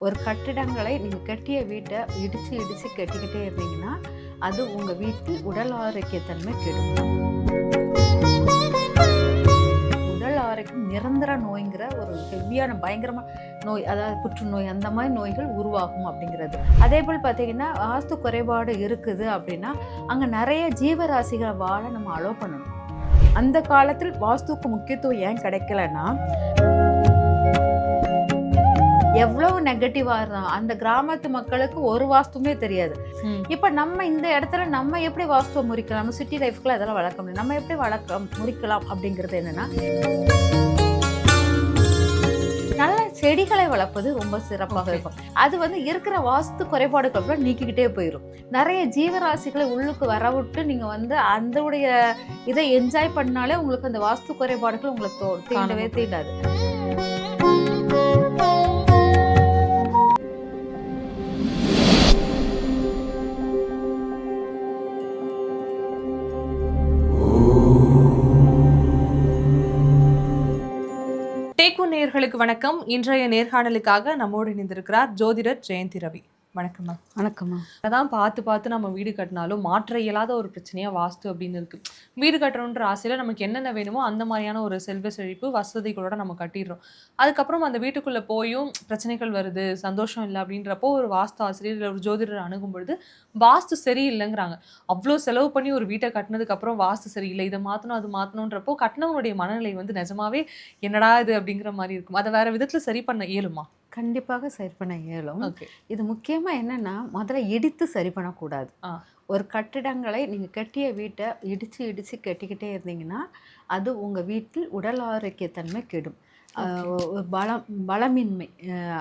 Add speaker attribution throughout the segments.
Speaker 1: ஒரு கட்டிடங்களை நீங்க கட்டிய வீட்ட இடிச்சு இடிச்சு கட்டிக்கிட்டே இருந்தீங்கன்னா, அது உங்க வீட்டில் உடல் ஆரோக்கியத்தன்மை கெடும். உடல் ஆரோக்கியம் நிரந்தர நோய்ங்கிற ஒரு ஹெவியான பயங்கரமா நோய், அதாவது புற்றுநோய் அந்த மாரி நோய்கள் உருவாகும் அப்படிங்கிறது. அதேபோல் பார்த்தீங்கன்னா, வாஸ்து குறைபாடு இருக்குது அப்படின்னா, அங்க நெறைய ஜீவராசிகள வாழ நம்ம அலோ பண்ணணும். அந்த காலத்தில் வாஸ்துக்கு முக்கியத்துவம் ஏன் கிடைக்கலன்னா, எவ்வளவு நெகட்டிவா இருந்தா அந்த கிராமத்து மக்களுக்கு ஒரு வாஸ்துமே தெரியாது.
Speaker 2: ம்.
Speaker 1: இப்ப நம்ம இந்த இடத்துல நம்ம எப்படி வாஸ்துவ முறிக்கலாம்? நம்ம சிட்டி லைஃப்க்குள்ள அதெல்லாம் வளர்க்க முடியும். நம்ம எப்படி முறிக்கலாம் அப்படிங்கிறது என்னன்னா, நல்ல செடிகளை வளர்ப்பது ரொம்ப சிறப்பாக
Speaker 2: ஓகே.
Speaker 1: இருக்கும். அது வந்து இருக்கிற வாஸ்து குறைபாடுகள் கூட நீக்கிக்கிட்டே போயிரும். நெறைய ஜீவராசிகளை உள்ளுக்கு வரவிட்டு நீங்க வந்து அதோடைய இதை என்ஜாய் பண்ணாலே உங்களுக்கு அந்த வாஸ்து குறைபாடுகள் உங்கள தீண்டவே
Speaker 2: காணாம
Speaker 1: தீண்டாது.
Speaker 2: டேக் ஒன் நேயர்களுக்கு வணக்கம். இன்றைய நேர்காணலுக்காக நம்மோடு இணைந்திருக்கிறார் ஜோதிடர் ஜெயந்தி ரவி. வணக்கம் மேம்.
Speaker 1: வணக்கம்மா.
Speaker 2: அதான் பார்த்து பார்த்து நம்ம வீடு கட்டினாலும் மாற்ற இயலாத ஒரு பிரச்சனையா வாஸ்து அப்படின்னு இருக்கு. வீடு கட்டணுன்ற ஆசையில நமக்கு என்னென்ன வேணுமோ அந்த மாதிரியான ஒரு செல்வ செழிப்பு வசதிகளோட நம்ம கட்டிடுறோம். அதுக்கப்புறம் அந்த வீட்டுக்குள்ள போயும் பிரச்சனைகள் வருது, சந்தோஷம் இல்லை அப்படின்றப்போ ஒரு வாஸ்து ஆசிரியர் இல்லை ஒரு ஜோதிடர் அணுகும் பொழுது வாஸ்து சரியில்லைங்கிறாங்க. அவ்வளோ செலவு பண்ணி ஒரு வீட்டை கட்டினதுக்கு அப்புறம் வாஸ்து சரியில்லை, இதை மாற்றணும் அது மாற்றணுன்றப்போ கட்டினவனுடைய மனநிலை வந்து நிஜமாவே என்னடா இது அப்படிங்கிற மாதிரி இருக்கும். அதை வேற விதத்துல சரி பண்ண இயலுமா?
Speaker 1: கண்டிப்பாக சரி பண்ண இயலும்.
Speaker 2: ஓகே.
Speaker 1: இது முக்கியமா என்னன்னா, முதல்ல இடித்து சரி பண்ணக்கூடாது.
Speaker 2: ஆ.
Speaker 1: ஒரு கட்டிடங்களை நீங்க கட்டிய வீட்ட இடிச்சு இடிச்சு கட்டிக்கிட்டே இருந்தீங்கன்னா, அது உங்க வீட்டில் உடல் ஆரோக்கியத்தன்மை கெடும்.
Speaker 2: ஓகே.
Speaker 1: ஒரு பலமின்மை,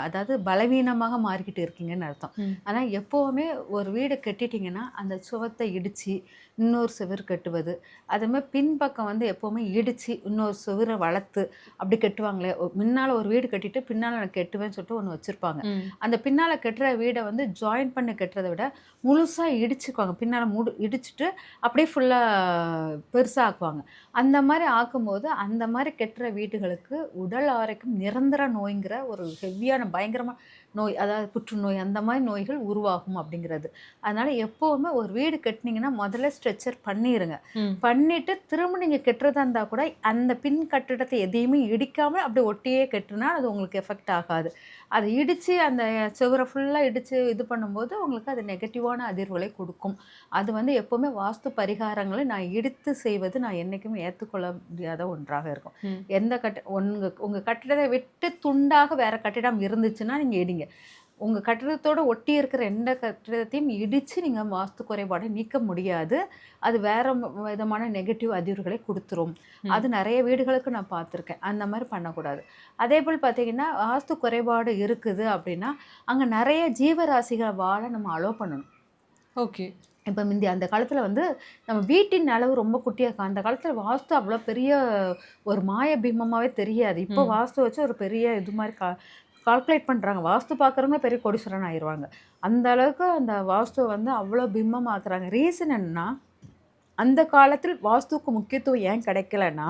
Speaker 1: அதாவது பலவீனமாக மாறிக்கிட்டு இருக்கீங்கன்னு அர்த்தம்.
Speaker 2: ம்.
Speaker 1: ஆனா எப்பவுமே ஒரு வீடு கட்டிட்டீங்கன்னா, அந்த சுவத்த இடிச்சு இன்னொரு சுவர் கட்டுவது, அதேமாரி பின்பக்கம் வந்து எப்பவுமே இடிச்சு இன்னொரு சுவர வளர்த்து அப்படி கட்டுவாங்களே. முன்னால ஒரு வீடு கட்டிட்டு பின்னால நான் கட்டுவேன்னு சொல்லிட்டு ஒண்ணு வச்சிருப்பாங்க.
Speaker 2: ம்.
Speaker 1: அந்த பின்னால கட்டுற வீட வந்து ஜாயின் பண்ணி கட்டுறத விட முழுசா இடிச்சுக்குவாங்க. பின்னால இடிச்சுட்டு அப்படியே ஃபுல்லா பெருசா ஆக்குவாங்க. அந்த மாரி ஆக்கும்போது, அந்த மாரி கட்டுற வீடுகளுக்கு உடல் ஆரோக்கியம் நிரந்தர நோய்ங்கிற ஒரு ஹெவியான பயங்கரமா நோய், அதாவது புற்றுநோய் அந்த மாரி நோய்கள் உருவாகும் அப்படிங்கிறது. அதனால எப்பவுமே ஒரு வீடு கட்டுனீங்கன்னா, முதல்ல ஸ்ட்ரெச்சர் பண்ணிருங்க.
Speaker 2: ம்.
Speaker 1: பண்ணிட்டு திரும்ப நீங்க கட்டுறதா இருந்தா கூட, அந்த பின் கட்டிடத்தை எதையுமே இடிக்காம அப்படியே ஒட்டியே கட்டுனா, அது உங்களுக்கு எஃபெக்ட் ஆகாது. அத இடிச்சு அந்த சுவர ஃபுல்லா இடிச்சு இது பண்ணும்போது, உங்களுக்கு அது நெகட்டிவான அதிர்வுகளை குடுக்கும். அது வந்து எப்பவுமே வாஸ்து பரிகாரங்களை நான் இடித்து செய்வது நான் என்னைக்குமே ஏத்துக்கொள்ள முடியாத ஒன்றாக இருக்கும்.
Speaker 2: ம்.
Speaker 1: எந்த உங்க உங்க கட்டிடத்தை விட்டு துண்டாக வேற கட்டிடம் இருந்துச்சுன்னா நீங்க இடிங்க. உங்க கட்டிடத்தோட ஒட்டி இருக்கிற எந்த கட்டிடத்தையும் இடிச்சு நீங்க வாஸ்து குறைபாடை நீக்க முடியாது. அது வேற விதமான நெகட்டிவ் அதிர்வுகளை குடுத்துரும்.
Speaker 2: ம்.
Speaker 1: அது நெறைய வீடுகளுக்கு நான் பார்த்துருக்கேன். அந்த மாரி பண்ணக்கூடாது. அதேபோல் பார்த்தீங்கன்னா, வாஸ்து குறைபாடு இருக்குது அப்படின்னா, அங்க நெறைய ஜீவராசிகள வாழ நம்ம அலோ பண்ணணும்.
Speaker 2: ஓகே.
Speaker 1: இப்ப மிந்தி அந்த காலத்துல வந்து நம்ம வீட்டின் அளவு ரொம்ப குட்டியா இருக்கும். அந்த காலத்துல வாஸ்து அவ்வளோ பெரிய ஒரு மாய பீமமாவே தெரியாது. இப்போ
Speaker 2: ம்.
Speaker 1: வாஸ்து வச்சு ஒரு பெரிய இது மாரி கால்குலேட் பண்றாங்க. வாஸ்து பார்க்குறவங்க பெரிய கோடீஸ்வரன் ஆயிருவாங்க. அந்த அளவுக்கு அந்த வாஸ்துவ வந்து அவ்வளோ பிம்பமாக்குறாங்க. ரீசன் என்னன்னா, அந்த காலத்தில் வாஸ்துவுக்கு முக்கியத்துவம் ஏன் கிடைக்கலன்னா,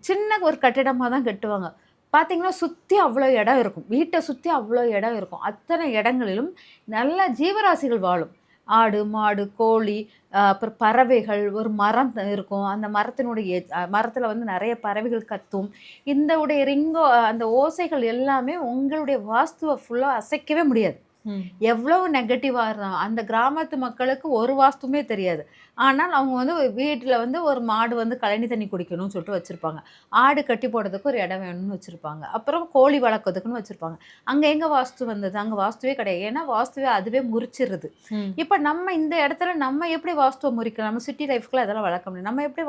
Speaker 1: சின்ன ஒரு கட்டிடமா தான் கட்டுவாங்க. பார்த்தீங்கன்னா, சுத்தி அவ்வளோ இடம் இருக்கும். வீட்ட சுத்தி அவ்வளோ இடம் இருக்கும். அத்தனை இடங்களிலும் நல்ல ஜீவராசிகள் வாழும். ஆடு, மாடு, கோழி, அப்புறம் பறவைகள், ஒரு மரம் இருக்கும். அந்த மரத்தினுடைய மரத்தில வந்து நெறைய பறவைகள் கத்தும். இந்த உடைய அந்த ஓசைகள் எல்லாமே உங்களுடைய வாஸ்துவ ஃபுல்லா அசைக்கவே முடியாது.
Speaker 2: ம்.
Speaker 1: எவ்வளவு நெகட்டிவா இருந்தா அந்த கிராமத்து மக்களுக்கு ஒரு வாஸ்துமே தெரியாது. ஆனால் அவங்க வந்து வீட்ல வந்து ஒரு மாடு வந்து கழனி தண்ணி குடிக்கணும்னு சொல்லிட்டு வச்சிருப்பாங்க. ஆடு கட்டி போடுறதுக்கு ஒரு இடம் வேணும்னு வச்சிருப்பாங்க. அப்புறம் கோழி வளர்க்கறதுக்குன்னு வச்சிருப்பாங்க. அங்க எங்க வாஸ்து வந்தது? அங்க வாஸ்துவே கிடையாது. ஏன்னா வாஸ்துவே அதுவே முறிச்சிருது.
Speaker 2: ம்.
Speaker 1: இப்ப நம்ம இந்த இடத்துல நம்ம எப்படி வாஸ்துவ முறிக்கலாம்? நம்ம சிட்டி லைஃப்க்குள்ள அதெல்லாம் வளர்க்க முடியும். நம்ம எப்படி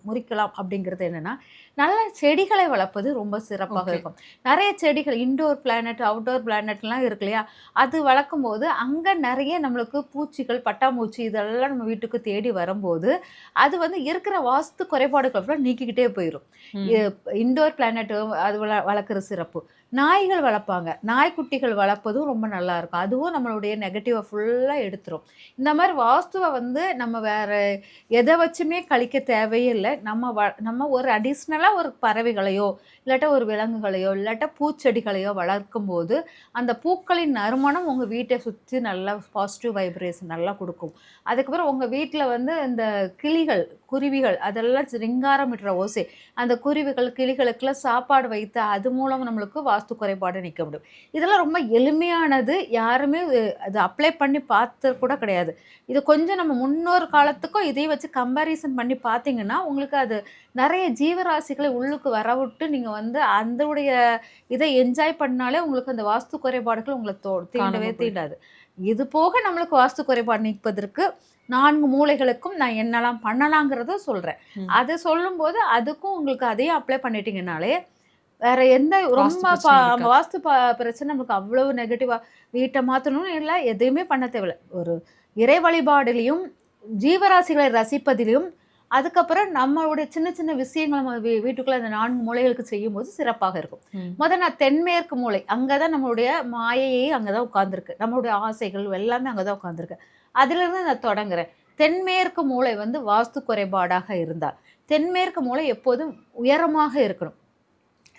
Speaker 1: முறிக்கலாம் அப்படிங்கிறது என்னன்னா, நல்ல செடிகளை வளர்ப்பது ரொம்ப சிறப்பாக
Speaker 2: ஓகே.
Speaker 1: இருக்கும். நெறைய செடிகள் இன்டோர் பிளானட், அவுட்டோர் பிளானட்லாம் இருக்கு இல்லையா? அது வளர்க்கும்போது, அங்க நெறைய நம்மளுக்கு பூச்சிகள், பட்டாம்பூச்சி இதெல்லாம் நம்ம வீட்டுக்கு தேடி வரும்போது, அது வந்து இருக்கிற வாஸ்து குறைபாடுகள் ஃபுல்லா நீக்கிக்கிட்டே போயிரும்.
Speaker 2: ம்.
Speaker 1: எ இன்டோர் பிளானட் அது வளர்க்குறது சிறப்பு. நாய்கள் வளர்ப்பாங்க. நாய்க்குட்டிகள் வளர்ப்பதும் ரொம்ப நல்லாயிருக்கும். அதுவும் நம்மளுடைய நெகட்டிவ ஃபுல்லா எடுத்துரும். இந்த மாரி வாஸ்துவ வந்து நம்ம வேற எத வச்சுமே கழிக்க தேவையே இல்ல. நம்ம ஒரு அடிஷ்னலா ஒரு பறவைகளையோ, இல்லாட்டா ஒரு விலங்குகளையோ இல்லாட்டா பூச்செடிகளையோ வளர்க்கும் போது அந்த பூக்களின் நறுமணம் உங்கள் வீட்டை சுற்றி நல்லா பாசிட்டிவ் வைப்ரேஷன் நல்லா கொடுக்கும். அதுக்கப்புறம் உங்கள் வீட்டில் வந்து இந்த கிளிகள் குருவிகள் அதெல்லாம் ரிங்காரமிடுற ஓசை, அந்த குருவிகள் கிளிகளுக்கெல்லாம் சாப்பாடு வைத்து அது மூலம் நம்மளுக்கு வாஸ்து குறைபாடு நீக்க முடியும். இதெல்லாம் ரொம்ப எளிமையானது. யாருமே அது அப்ளை பண்ணி பார்த்து கூட கிடையாது. இது கொஞ்சம் நம்ம முன்னோர் காலத்துக்கும் இதையும் வச்சு கம்பேரிசன் பண்ணி பார்த்தீங்கன்னா, உங்களுக்கு அது நெறைய ஜீவராசிகளை உள்ளுக்கு வரவிட்டு நீங்க வந்து அதோடைய இதை என்ஜாய் பண்ணாலே உங்களுக்கு அந்த வாஸ்து குறைபாடுகள் உங்கள தீண்டவே
Speaker 2: காணாம போயிடும்.
Speaker 1: தீண்டாது. இது போக நம்மளுக்கு வாஸ்து குறைபாடு நீக்குவதற்கு 4 மூலைகளுக்கும் நான் என்னலாம் பண்ணலாங்கிறத சொல்றேன்.
Speaker 2: ம்.
Speaker 1: அது சொல்லும்போது அதுக்கும் உங்களுக்கு அதையும் அப்ளை பண்ணிட்டீங்கனாலே, வேற எந்த
Speaker 2: வாஸ்து
Speaker 1: ரொம்ப
Speaker 2: பிரச்சனை இருக்காது.
Speaker 1: வாஸ்து பிரச்சனை நமக்கு அவ்வளவு நெகட்டிவா வீட்ட மாத்தணும்னு இல்ல, எதையுமே பண்ண தேவையில்ல. ஒரு இறை வழிபாடுலயும், ஜீவராசிகளை ரசிப்பதிலும், அதுக்கப்புறம் நம்மளுடைய சின்ன சின்ன விஷயங்கள் நம்ம வீட்டுக்குள்ள அந்த 4 மூலைகளுக்கு செய்யும்போது சிறப்பாக இருக்கும்.
Speaker 2: ம்.
Speaker 1: நான் தென்மேற்கு மூலை, அங்க தான் நம்மளுடைய மாயையே அங்க தான் உட்கார்ந்திருக்கு. நம்மளுடைய ஆசைகள் எல்லாமே அங்க தான் உட்கார்ந்திருக்கு. அதிலிருந்து நான் தொடங்குறேன். தென்மேற்கு மூலை வந்து வாஸ்து குறைபாடாக இருந்தால், தென்மேற்கு மூலை எப்போதும் உயரமாக இருக்கணும்.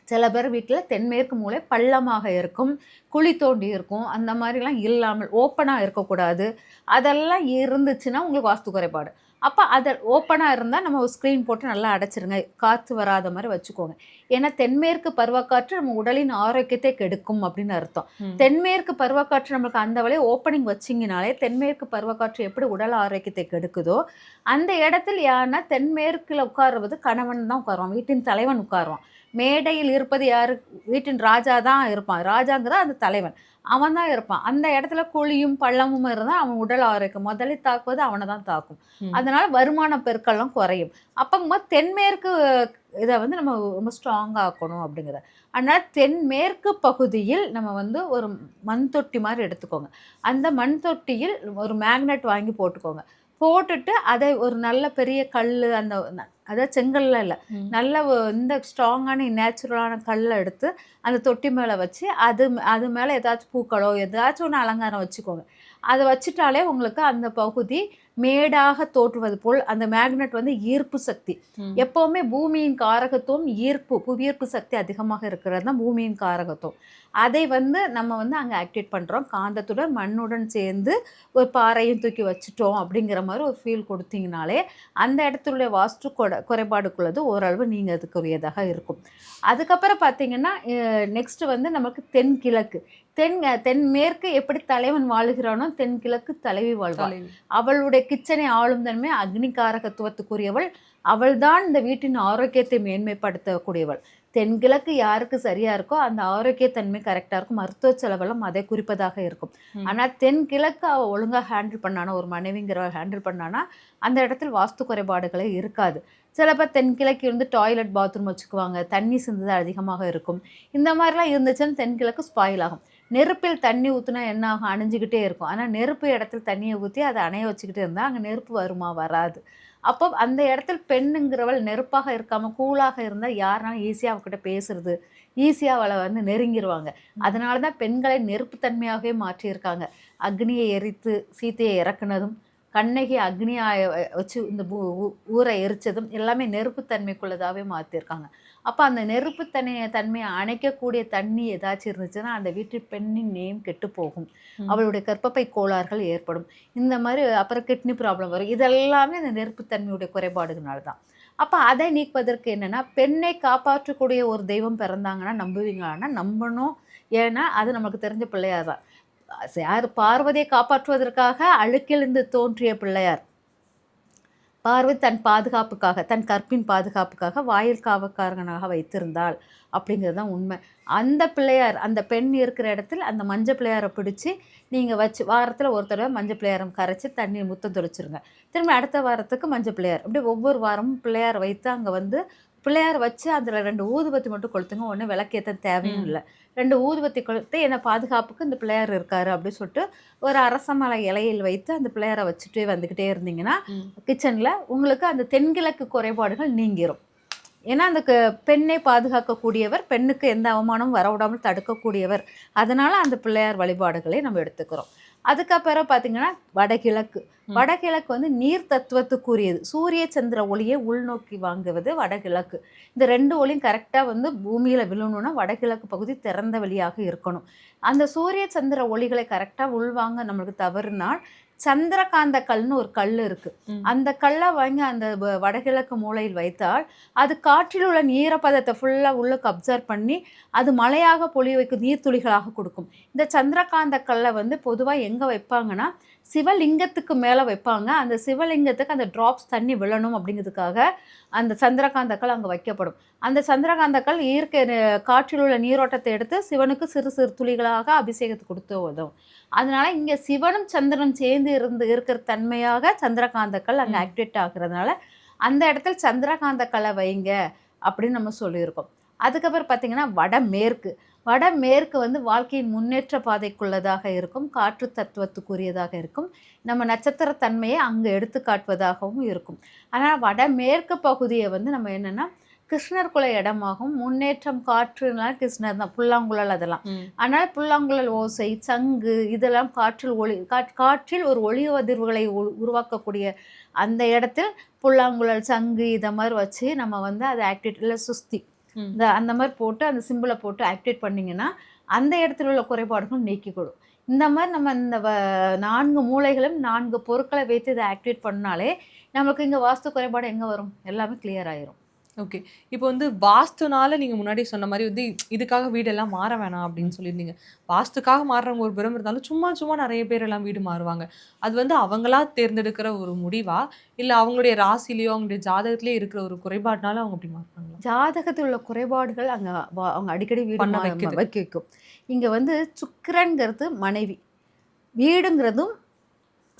Speaker 1: சில பேர் வீட்டில் தென்மேற்கு மூலை பள்ளமாக இருக்கும், குழி தோண்டி இருக்கும். அந்த மாதிரிலாம் இல்லாமல் ஓப்பனாக இருக்கக்கூடாது. அதெல்லாம் இருந்துச்சுன்னா உங்களுக்கு வாஸ்து குறைபாடு. அப்போ அதை ஓப்பனாக இருந்தால் நம்ம ஒரு ஸ்க்ரீன் போட்டு நல்லா அடைச்சிருங்க. காற்று வராத மாதிரி வச்சுக்கோங்க. ஏன்னா தென்மேற்கு பருவக்காற்று நம்ம உடலின் ஆரோக்கியத்தை கெடுக்கும் அப்படின்னு அர்த்தம்.
Speaker 2: ம்.
Speaker 1: தென்மேற்கு பருவக்காற்று நம்மளுக்கு அந்த வழியை ஓப்பனிங் வச்சிங்கனாலே தென்மேற்கு பருவக்காற்று எப்படி உடல் ஆரோக்கியத்தை கெடுக்குதோ, அந்த இடத்தில் யாருன்னா தென்மேற்கில் உட்காருவது கணவன் தான் உட்காருவான், வீட்டின் தலைவன் உட்காருவான். மேடையில் இருப்பது யாரு? வீட்டின் ராஜா தான் இருப்பான். ராஜாங்கிற அந்த தலைவன். அவன் தான் இருப்பான். அந்த இடத்துல குழியும் பள்ளமும் இருந்தா அவன் உடல் ஆரோக்கியம் முதலில் தாக்குவது அவனை தான் தாக்கும்.
Speaker 2: ம்.
Speaker 1: அதனால வருமான பெருக்கெல்லாம் குறையும். அப்பங்கும்போது தென்மேற்கு இதை வந்து நம்ம ரொம்ப ஸ்ட்ராங்கா ஆக்கணும் அப்படிங்கிறத. அதனால தென்மேற்கு பகுதியில் நம்ம வந்து ஒரு மண் தொட்டி மாதிரி எடுத்துக்கோங்க. அந்த மண் தொட்டியில் ஒரு மேக்னெட் வாங்கி போட்டுக்கோங்க. போட்டுட்டு அதை ஒரு நல்ல பெரிய கல்லு அந்த அதாவது செங்கல்லாம் இல்ல.
Speaker 2: ம்.
Speaker 1: நல்ல இந்த ஸ்ட்ராங்கான நேச்சுரலான கல்ல எடுத்து அந்த தொட்டி மேல வச்சு, அது மேல ஏதாச்சும் பூக்களோ, ஏதாச்சும் ஒண்ணு அலங்காரம் வச்சுக்கோங்க. அத வச்சுட்டாலே உங்களுக்கு அந்த பகுதி மேடாக தோற்றுவது போல் அந்த மேக்னெட் வந்து ஈர்ப்பு சக்தி.
Speaker 2: ம்.
Speaker 1: எப்பவுமே பூமியின் காரகத்துவம் ஈர்ப்பு, புவியீர்ப்பு சக்தி அதிகமாக இருக்கிறது தான் பூமியின் காரகத்துவம். அதை வந்து நம்ம வந்து அங்க ஆக்டிவேட் பண்றோம். காந்தத்துடன், மண்ணுடன் சேர்ந்து ஒரு பாறையும் தூக்கி வச்சுட்டோம் அப்படிங்கிற மாரி ஒரு ஃபீல் குடுத்தீங்கனாலே, அந்த இடத்துடைய வாஸ்து குறைபாடுக்குள்ளது ஓரளவு நீங்கறதுக்குரியதாக இருக்கும். அதுக்கப்புறம் பார்த்தீங்கன்னா, நெக்ஸ்ட் வந்து நமக்கு தென்கிழக்கு. தென்மேற்கு எப்படி தலைவன் வாழுகிறானோ, தென்கிழக்கு தலைவி வாழ்வாள்.
Speaker 2: தலைவி.
Speaker 1: அவளுடைய கிச்சனை ஆளும் தன்மை அக்னி காரகத்துவத்துக்குரியவள். அவள்தான் இந்த வீட்டின் ஆரோக்கியத்தை மேன்மைப்படுத்தக்கூடியவள். தென்கிழக்கு யாருக்கு சரியா இருக்கோ, அந்த ஆரோக்கியத்தன்மை கரெக்ட்டா இருக்கும். மருத்துவ செலவெல்லாம் அதை குறிப்பதாக இருக்கும்.
Speaker 2: ம்.
Speaker 1: ஆனா தென்கிழக்கு அவ ஒழுங்கா ஹேண்டில் பண்ணானா, ஒரு மனைவிங்கிறவ ஹேண்டில் பண்ணானா, அந்த இடத்தில் வாஸ்து குறைபாடுகளே இருக்காது. சில பேர் தென்கிழக்கு இருந்து டாய்லெட், பாத்ரூம் வச்சுக்குவாங்க. தண்ணி சிந்துதல் அதிகமாக இருக்கும். இந்த மாதிரிலாம் இருந்துச்சுன்னா தென்கிழக்கு ஸ்பாயில் ஆகும். நெருப்பில் தண்ணி ஊத்துனா என்ன ஆகும்? அணைஞ்சுக்கிட்டே இருக்கும். ஆனா நெருப்பு இடத்துல தண்ணிய ஊத்தி அத அணைய வச்சுக்கிட்டே இருந்தா, அங்க நெருப்பு வருமா? வராது. அப்போ அந்த இடத்தில் பெண்ணுங்கிறவள் நெருப்பாக இருக்காம கூலாக இருந்தா யாருனாலும் ஈஸியா அவகிட்ட பேசுறது, ஈஸியா அவள வந்து நெருங்கிருவாங்க.
Speaker 2: ம்.
Speaker 1: அதனால தான் பெண்களை நெருப்புத்தன்மையாகவே மாற்றியிருக்காங்க. அக்னியை எரித்து சீதையை இறக்குனதும், கண்ணகி அக்னிய வச்சு இந்த ஊரை எரிச்சதும் எல்லாமே நெருப்புத்தன்மைக்குள்ளதாவே மாத்திருக்காங்க. அப்ப அந்த நெருப்புத்தன்மைய அணைக்கக்கூடிய தண்ணி ஏதாச்சும் இருந்துச்சுன்னா, அந்த வீட்டு பெண்ணின் நேம் கெட்டு போகும்.
Speaker 2: ம்.
Speaker 1: அவளுடைய கர்ப்பப்பை கோளாறுகள் ஏற்படும். இந்த மாரி அப்புறம் கிட்னி ப்ராப்ளம் வரும். இதெல்லாமே அந்த நெருப்புத்தன்மையுடைய குறைபாடுகள்னால தான். அப்ப அதை நீக்குவதற்கு என்னன்னா, பெண்ணை காப்பாற்றக்கூடிய ஒரு தெய்வம் பிறந்தாங்கன்னா நம்புவீங்களான்னா, நம்பணும். ஏன்னா, அது நமக்கு தெரிஞ்ச பிள்ளையார் தான். யார் பார்வதியை காப்பாற்றுவதற்காக அழுக்கிலிருந்து தோன்றிய பிள்ளையார். பார்வதி தன் பாதுகாப்புக்காக, தன் கற்பின் பாதுகாப்புக்காக வாயில் காவற்காரனாக வைத்திருந்தாள் அப்படிங்கிறது தான் உண்மை. அந்த பிள்ளையார், அந்த பெண் இருக்கிற இடத்துல அந்த மஞ்ச பிள்ளையாரை பிடிச்சு நீங்க வச்சு வாரத்துல ஒரு தடவை மஞ்ச பிள்ளையாரம் கரைச்சு தண்ணி முத்தம் தெளிச்சிருங்க. திரும்ப அடுத்த வாரத்துக்கு மஞ்ச பிள்ளையார். அப்படியே ஒவ்வொரு வாரமும் பிள்ளையார் வைத்து அங்க வந்து பிள்ளையார் வச்சு அதில் 2 ஊதுபத்தி மட்டும் கொளுத்துங்க. ஒன்றும் விளக்கேற்ற தேவையும்
Speaker 2: ம்.
Speaker 1: இல்லை. 2 ஊதுபத்தி கொளுத்து என்ன பாதுகாப்புக்கு இந்த பிள்ளையார் இருக்காரு அப்படின்னு சொல்லிட்டு ஒரு அரச மலை இலையில் வைத்து அந்த பிள்ளையாரை வச்சுட்டே வந்துக்கிட்டே இருந்தீங்கன்னா,
Speaker 2: ம்.
Speaker 1: கிச்சனில் உங்களுக்கு அந்த தென்கிழக்கு குறைபாடுகள் நீங்கிரும். ஏன்னா அந்த பெண்ணை பாதுகாக்கக்கூடியவர், பெண்ணுக்கு எந்த அவமானமும் வரவிடாமல் தடுக்கக்கூடியவர். அதனால அந்த பிள்ளையார் வழிபாடுகளை நம்ம எடுத்துக்கிறோம். அதுக்கப்புறம் பார்த்தீங்கன்னா வடகிழக்கு. வடகிழக்கு வந்து நீர் தத்துவத்துக்குரியது. சூரிய சந்திர ஒளியை உள்நோக்கி வாங்குவது வடகிழக்கு. இந்த 2 ஒளியும் கரெக்டாக வந்து பூமியில விழணும்னா வடகிழக்கு பகுதி திறந்த வெளியாக இருக்கணும். அந்த சூரிய சந்திர ஒளிகளை கரெக்டாக உள்வாங்க நம்மளுக்கு தவறுனால் சந்திரகாந்த கல்னு ஒரு கல் இருக்கு. அந்த கல்லை வாங்கி அந்த வடகிழக்கு மூலையில் வைத்தால் அது காற்றில் உள்ள ஈரப்பதத்தை ஃபுல்லாக உள்ளுக்கு அப்சர்வ் பண்ணி அது மழையாக பொழிய வைக்கும், நீர்த்துளிகளாக கொடுக்கும். இந்த சந்திரகாந்த கல்லை வந்து பொதுவாக எங்கே வைப்பாங்கன்னா சிவலிங்கத்துக்கு மேலே வைப்பாங்க. அந்த சிவலிங்கத்துக்கு அந்த ட்ராப்ஸ் தண்ணி விழணும் அப்படிங்கிறதுக்காக அந்த சந்திரகாந்த கல் அங்கே வைக்கப்படும். அந்த சந்திரகாந்த கல் இயற்கை காற்றில் உள்ள நீரோட்டத்தை எடுத்து சிவனுக்கு சிறு சிறு துளிகளாக அபிஷேகத்துக்கு கொடுத்து உதவும். அதனால இங்கே சிவனும் சந்திரனும் சேர்ந்து இருக்கிற தன்மையாக சந்திரகாந்த கல் அங்கே ஆக்டிவேட் ஆகுறதுனால அந்த இடத்துல சந்திரகாந்த கலை வைங்க அப்படின்னு நம்ம சொல்லியிருக்கோம். அதுக்கப்புறம் பார்த்தீங்கன்னா வடமேற்கு. வடமேற்கு வந்து வாழ்க்கையின் முன்னேற்ற பாதைக்குள்ளதாக இருக்கும், காற்று தத்துவத்துக்குரியதாக இருக்கும், நம்ம நட்சத்திர தன்மையை அங்கே எடுத்து காட்டுவதாகவும் இருக்கும். ஆனால் வடமேற்கு பகுதியை வந்து நம்ம என்னென்னா கிருஷ்ணர் இடமாகவும், முன்னேற்றம் காற்றுனால கிருஷ்ணர் தான், புல்லாங்குழல் அதெல்லாம். அதனால் புல்லாங்குழல் ஓசை, சங்கு இதெல்லாம் காற்றில் ஒரு ஒளி அதிர்வுகளை உருவாக்கக்கூடிய அந்த இடத்தில் புல்லாங்குழல், சங்கு இதை மாதிரி வச்சு நம்ம வந்து அதை ஆக்டிவேட் இல்லை சுஸ்தி அந்த மாதிரி போட்டு அந்த சிம்பிளை போட்டு ஆக்டிவேட் பண்ணிங்கன்னா அந்த இடத்துல உள்ள குறைபாடுகள் நீக்கிக்கொடும். இந்த மாதிரி நம்ம இந்த 4 மூலைகளும் 4 பொருட்களை வைத்து இதை ஆக்டிவேட் பண்ணாலே நமக்கு இங்கே வாஸ்து குறைபாடு எங்கே வரும், எல்லாமே கிளியர் ஆயிரும்.
Speaker 2: ஓகே. இப்போ வந்து வாஸ்துனால நீங்க முன்னாடி சொன்ன மாரி வந்து இதுக்காக வீடெல்லாம் மாற வேணாம் அப்படின்னு சொல்லியிருந்தீங்க. வாஸ்துக்காக மாறுறவங்க ஒரு புறம் இருந்தாலும், சும்மா நெறைய பேர் எல்லாம் வீடு மாறுவாங்க. அது வந்து அவங்களா தேர்ந்தெடுக்கிற ஒரு முடிவா? இல்ல அவங்களுடைய ராசியிலயோ, அவங்களுடைய ஜாதகத்திலேயே இருக்கிற ஒரு குறைபாடுனால அவங்க அப்படி மாறுறாங்களா?
Speaker 1: ஜாதகத்தில் உள்ள குறைபாடுகள் அங்கே அவங்க அடிக்கடி வீடு
Speaker 2: பண்ண
Speaker 1: வைக்கும். இங்கே வந்து சுக்கிரன்கிறது மனைவி, வீடுங்கிறதும்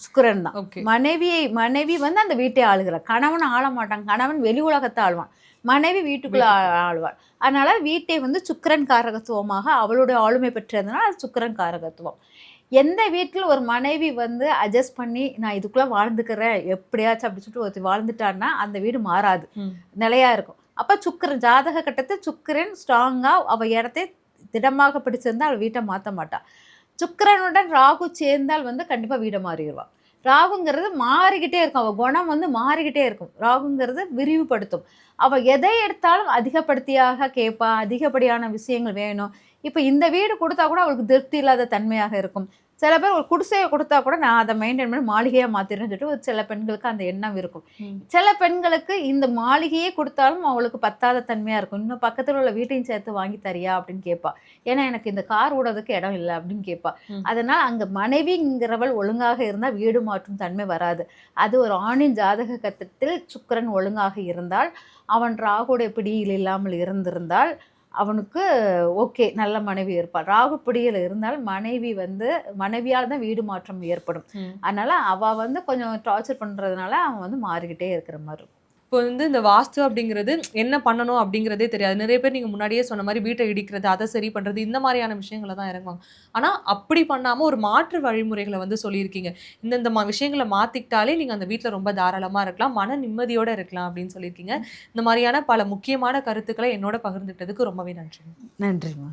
Speaker 1: சுக்கிரன் தான். மனைவி வந்து அந்த வீட்டை ஆளுகிறார். கணவன் ஆள மாட்டான், கணவன் வெளி உலகத்தை ஆளுவான், மனைவி வீட்டுக்குள்ள ஆளுவாள். அதனால வீட்டை வந்து சுக்கிரன் காரகத்துவமாக அவளுடைய ஆளுமை பெற்றதுனால அது சுக்கிரன் காரகத்துவம். எந்த வீட்டில் ஒரு மனைவி வந்து அட்ஜஸ்ட் பண்ணி நான் இதுக்குள்ளே வாழ்ந்துக்கிறேன் எப்படியாச்சும் அப்படி சொல்லிட்டு ஒருத்தி வாழ்ந்துட்டான்னா அந்த வீடு மாறாது, நிலையா இருக்கும். அப்போ சுக்கிரன் ஜாதக கட்டத்தை சுக்கிரன் ஸ்ட்ராங்காக அவள் இடத்தை திடமாக பிடிச்சிருந்தா அவள் வீட்டை மாற்ற மாட்டாள். சுக்கிரனுடன் ராகு சேர்ந்தால் வந்து கண்டிப்பாக வீடை மாறிடுவாள். ராகுங்கிறது மாறிக்கிட்டே இருக்கும், அவள் குணம் வந்து மாறிக்கிட்டே இருக்கும். ராகுங்கிறது விரிவுபடுத்தும். அவள் எதை எடுத்தாலும் அதிகப்படுத்தியாக கேட்பா, அதிகப்படியான விஷயங்கள் வேணும். இப்போ இந்த வீடு கொடுத்தா கூட அவளுக்கு திருப்தி இல்லாத தன்மையாக இருக்கும். சில பேர் ஒரு குடிசையை கொடுத்தா கூட நான் அதை மெயின்டைன் பண்ணி மாளிகையாக மாற்றிடுறேன்னு சொல்லிட்டு ஒரு சில பெண்களுக்கு அந்த எண்ணம் இருக்கும். சில பெண்களுக்கு இந்த மாளிகையே கொடுத்தாலும் அவளுக்கு பத்தாத தன்மையாக இருக்கும். இன்னும் பக்கத்தில் உள்ள வீட்டையும் சேர்த்து வாங்கி தரியா அப்படின்னு கேட்பா. ஏன்னா எனக்கு இந்த கார் ஓடுறதுக்கு இடம் இல்லை அப்படின்னு கேட்பா. அதனால் அங்கே மனைவிங்கிறவள் ஒழுங்காக இருந்தால் வீடு மாற்றும் தன்மை வராது. அது ஒரு ஆணின் ஜாதக கட்டத்தில் சுக்கிரன் ஒழுங்காக இருந்தால், அவன் ராகுடைய பிடியில் இல்லாமல் இருந்திருந்தால் அவனுக்கு ஓகே, நல்ல மனைவி இருப்பாள். ராகு பிடியில் இருந்தால் மனைவியால் தான் வீடு மாற்றம் ஏற்படும். அதனால அவள் வந்து கொஞ்சம் டார்ச்சர் பண்ணுறதுனால அவன் வந்து மாறிக்கிட்டே இருக்கிற மாதிரி இருக்கும்.
Speaker 2: இப்போ வந்து இந்த வாஸ்து அப்படிங்கிறது என்ன பண்ணணும் அப்படிங்கிறதே தெரியாது. நிறைய பேர் நீங்க முன்னாடியே சொன்ன மாதிரி வீட்டை இடிக்கிறது, அதை சரி பண்றது, இந்த மாதிரியான விஷயங்களை தான் இறங்குவாங்க. ஆனா அப்படி பண்ணாம ஒரு மாற்று வழிமுறைகளை வந்து சொல்லியிருக்கீங்க. இந்த விஷயங்களை மாத்திக்கிட்டாலே நீங்க அந்த வீட்டில் ரொம்ப தாராளமா இருக்கலாம், மன நிம்மதியோட இருக்கலாம் அப்படின்னு சொல்லியிருக்கீங்க. இந்த மாதிரியான பல முக்கியமான கருத்துக்களை என்னோட பகிர்ந்துக்கிட்டதுக்கு ரொம்பவே நன்றி.
Speaker 1: நன்றிம்மா.